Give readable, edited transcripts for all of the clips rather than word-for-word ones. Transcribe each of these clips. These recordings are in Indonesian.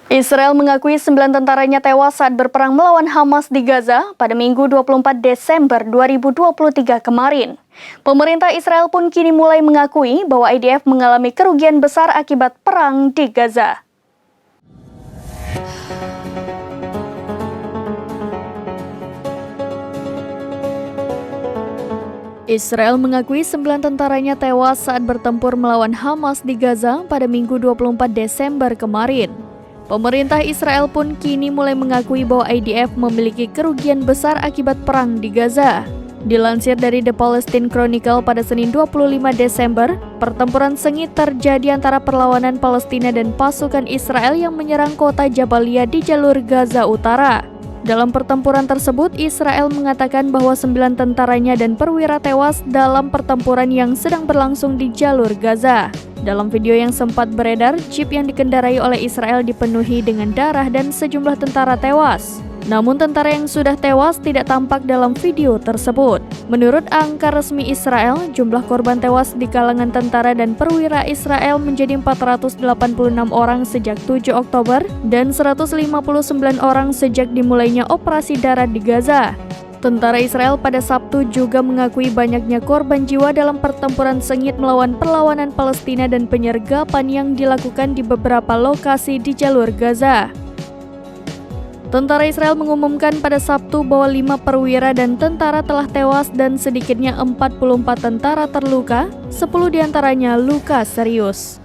Israel mengakui 9 tentaranya tewas saat berperang melawan Hamas di Gaza pada Minggu 24 Desember 2023 kemarin. Pemerintah Israel pun kini mulai mengakui bahwa IDF mengalami kerugian besar akibat perang di Gaza. Israel mengakui 9 tentaranya tewas saat bertempur melawan Hamas di Gaza pada Minggu 24 Desember kemarin. Pemerintah Israel pun kini mulai mengakui bahwa IDF memiliki kerugian besar akibat perang di Gaza. Dilansir dari The Palestine Chronicle pada Senin 25 Desember, pertempuran sengit terjadi antara perlawanan Palestina dan pasukan Israel yang menyerang kota Jabalia di jalur Gaza Utara. Dalam pertempuran tersebut, Israel mengatakan bahwa 9 tentaranya dan perwira tewas dalam pertempuran yang sedang berlangsung di jalur Gaza. Dalam video yang sempat beredar, jeep yang dikendarai oleh Israel dipenuhi dengan darah dan sejumlah tentara tewas. Namun tentara yang sudah tewas tidak tampak dalam video tersebut. Menurut angka resmi Israel, jumlah korban tewas di kalangan tentara dan perwira Israel menjadi 486 orang sejak 7 Oktober dan 159 orang sejak dimulainya operasi darat di Gaza. Tentara Israel pada Sabtu juga mengakui banyaknya korban jiwa dalam pertempuran sengit melawan perlawanan Palestina dan penyergapan yang dilakukan di beberapa lokasi di jalur Gaza. Tentara Israel mengumumkan pada Sabtu bahwa 5 perwira dan tentara telah tewas dan sedikitnya 44 tentara terluka, 10 diantaranya luka serius.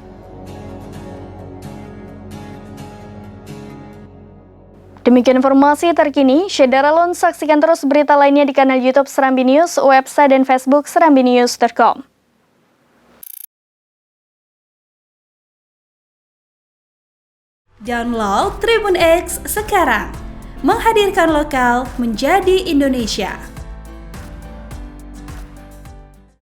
Demikian informasi terkini, Syederalon saksikan terus berita lainnya di kanal YouTube Serambi News, website dan Facebook serambinews.com. Download Tribun X sekarang, menghadirkan lokal menjadi Indonesia.